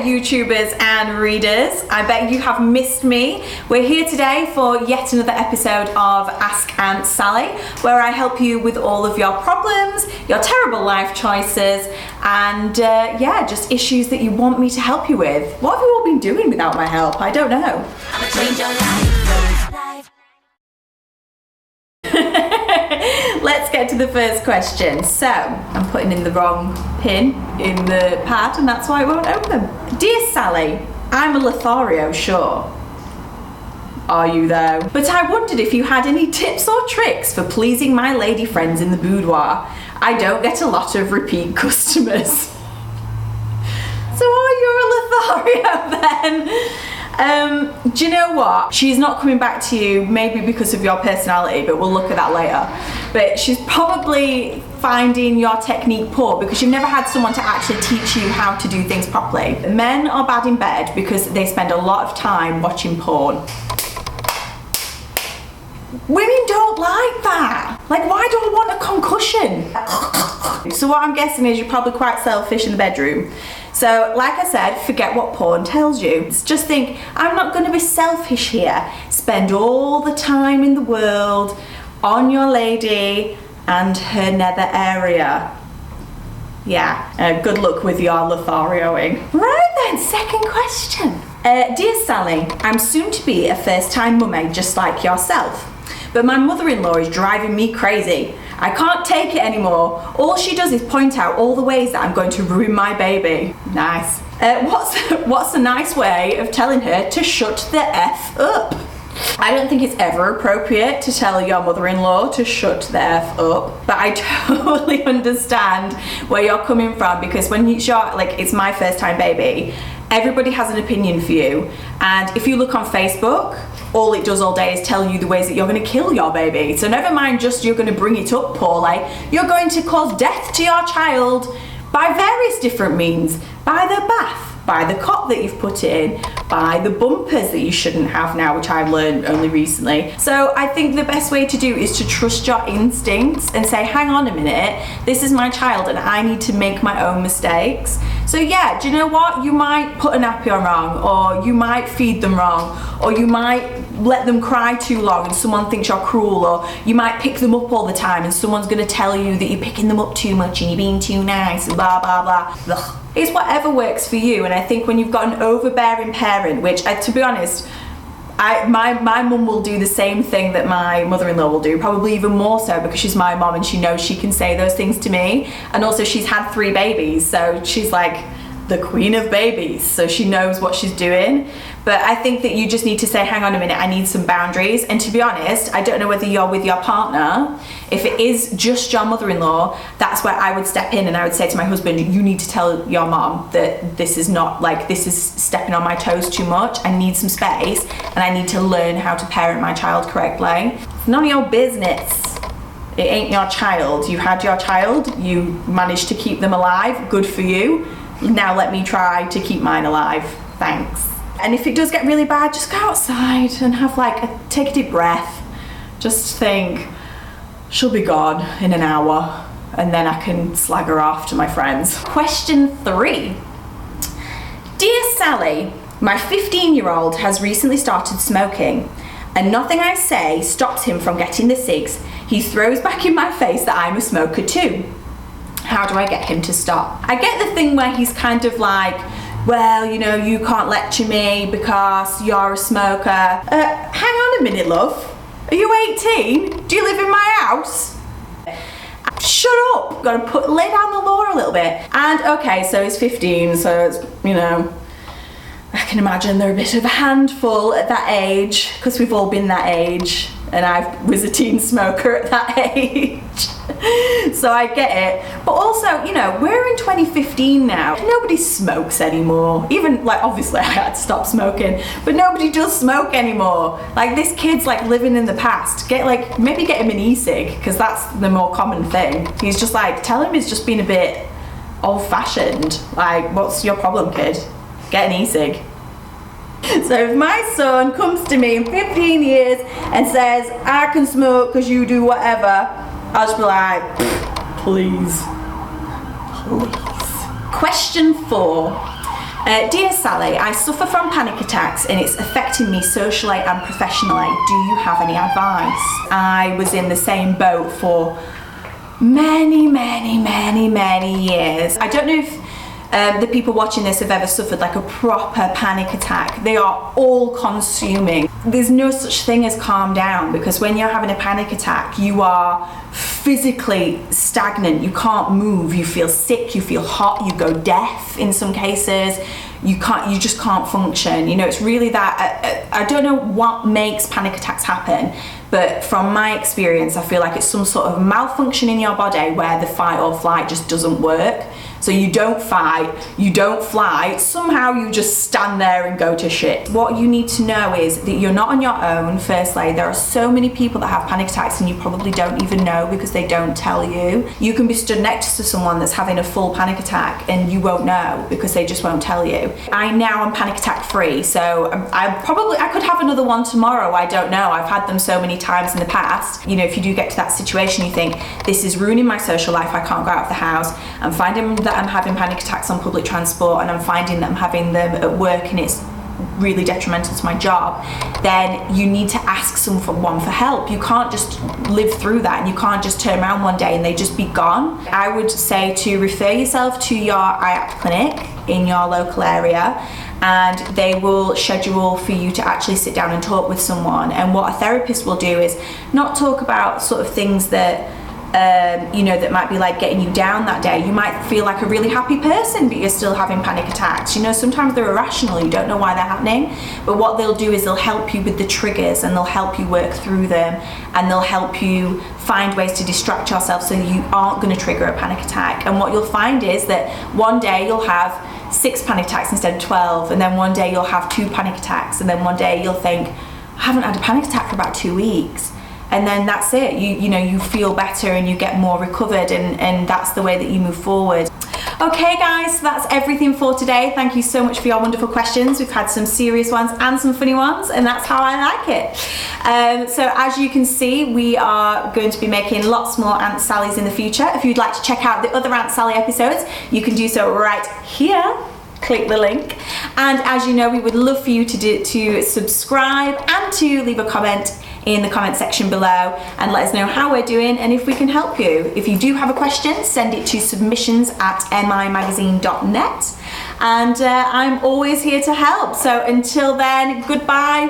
YouTubers and readers. I bet you have missed me. We're here today for yet another episode of Ask Aunt Sally, where I help you with all of your problems, your terrible life choices, and yeah, just issues that you want me to help you with. What have you all been doing without my help? I don't know. Change your life. Let's get to the first question. So, I'm putting in the wrong pin in the pad and that's why it won't open. Dear Sally, I'm a Lothario, sure. Are you though? But I wondered if you had any tips or tricks for pleasing my lady friends in the boudoir. I don't get a lot of repeat customers. So are you a Lothario then? Do you know what? She's not coming back to you, maybe because of your personality, but we'll look at that later. But she's probably finding your technique poor because you've never had someone to actually teach you how to do things properly. Men are bad in bed because they spend a lot of time watching porn. Women don't like that. Like, why do I want a concussion? So what I'm guessing is you're probably quite selfish in the bedroom. So, like I said, forget what porn tells you. Just think, I'm not going to be selfish here. Spend all the time in the world on your lady and her nether area. Yeah, good luck with your Lotharioing. Right then, second question. Dear Sally, I'm soon to be a first-time mummy just like yourself. But my mother-in-law is driving me crazy. I can't take it anymore. All she does is point out all the ways that I'm going to ruin my baby. Nice. What's a nice way of telling her to shut the F up? I don't think it's ever appropriate to tell your mother-in-law to shut the F up, but I totally understand where you're coming from because when it's my first time baby, everybody has an opinion for you. And if you look on Facebook, all it does all day is tell you the ways that you're going to kill your baby. So never mind just you're going to bring it up poorly, you're going to cause death to your child by various different means. By the bath, by the cot that you've put in, by the bumpers that you shouldn't have now, which I've learned only recently. So I think the best way to do is to trust your instincts and say, hang on a minute, this is my child and I need to make my own mistakes. So yeah, do you know what? You might put a nappy on wrong, or you might feed them wrong, or you might let them cry too long and someone thinks you're cruel, or you might pick them up all the time and someone's going to tell you that you're picking them up too much and you're being too nice and blah blah blah. Ugh. It's whatever works for you, and I think when you've got an overbearing parent, which to be honest, my mum will do the same thing that my mother-in-law will do, probably even more so because she's my mum and she knows she can say those things to me, and also she's had 3 babies, so she's like the queen of babies, so she knows what she's doing. But I think that you just need to say, hang on a minute, I need some boundaries. And to be honest, I don't know whether you're with your partner. If it is just your mother-in-law, that's where I would step in and I would say to my husband, you need to tell your mom that this is not, like, this is stepping on my toes too much. I need some space and I need to learn how to parent my child correctly. It's none of your business. It ain't your child. You had your child, you managed to keep them alive, good for you. Now let me try to keep mine alive. Thanks. And if it does get really bad, just go outside and have take a deep breath. Just think, she'll be gone in an hour, and then I can slag her off to my friends. Question 3. Dear Sally, my 15-year-old has recently started smoking, and nothing I say stops him from getting the cigs. He throws back in my face that I'm a smoker too. How do I get him to stop? I get the thing where he's kind of like, well, you know, you can't lecture me because you're a smoker. Hang on a minute, love. Are you 18? Do you live in my house? Shut up. Gotta lay down the law a little bit. And okay, so he's 15, so it's, you know, I can imagine they're a bit of a handful at that age, because we've all been that age, and I was a teen smoker at that age. So I get it. But also, you know, we're in 2015 now. Nobody smokes anymore. Even, like, obviously I had to stop smoking, but nobody does smoke anymore. Like, this kid's like living in the past. Maybe get him an e-cig, because that's the more common thing. He's just like, tell him he's just been a bit old-fashioned. Like, what's your problem, kid? Get an e-cig. So if my son comes to me in 15 years and says, I can smoke because you do whatever, I'll just be like, please. Question 4. Dear Sally, I suffer from panic attacks and it's affecting me socially and professionally. Do you have any advice? I was in the same boat for many years. I don't know if the people watching this have ever suffered like a proper panic attack. They are all consuming. There's no such thing as calm down, because when you're having a panic attack, you are physically stagnant. You can't move, you feel sick, you feel hot, you go deaf in some cases. You just can't function. You know, it's really that, I don't know what makes panic attacks happen, but from my experience, I feel like it's some sort of malfunction in your body where the fight or flight just doesn't work. So you don't fight, you don't fly, somehow you just stand there and go to shit. What you need to know is that you're not on your own. Firstly, there are so many people that have panic attacks and you probably don't even know because they don't tell you. You can be stood next to someone that's having a full panic attack and you won't know because they just won't tell you. I now am panic attack free, so I could have another one tomorrow, I don't know. I've had them so many times in the past. You know, if you do get to that situation, you think, this is ruining my social life, I can't go out of the house. I'm finding that I'm having panic attacks on public transport and I'm finding that I'm having them at work and it's really detrimental to my job, then you need to ask someone for help. You can't just live through that and you can't just turn around one day and they just be gone. I would say to refer yourself to your IAP clinic in your local area, and they will schedule for you to actually sit down and talk with someone. And what a therapist will do is not talk about sort of things that you know, that might be like getting you down that day. You might feel like a really happy person, but you're still having panic attacks. You know, sometimes they're irrational, you don't know why they're happening, but what they'll do is they'll help you with the triggers and they'll help you work through them and they'll help you find ways to distract yourself so you aren't going to trigger a panic attack. And what you'll find is that one day you'll have 6 panic attacks instead of 12, and then one day you'll have 2 panic attacks, and then one day you'll think, I haven't had a panic attack for about 2 weeks. And then that's it. You know, you feel better and you get more recovered, and that's the way that you move forward. Okay guys, so that's everything for today. Thank you so much for your wonderful questions. We've had some serious ones and some funny ones, and that's how I like it. So as you can see, we are going to be making lots more Aunt Sally's in the future. If you'd like to check out the other Aunt Sally episodes, you can do so right here. Click the link. And as you know, we would love for you to subscribe and to leave a comment in the comment section below and let us know how we're doing and if we can help you. If you do have a question, send it to submissions@mimagazine.net, and I'm always here to help. So until then, goodbye.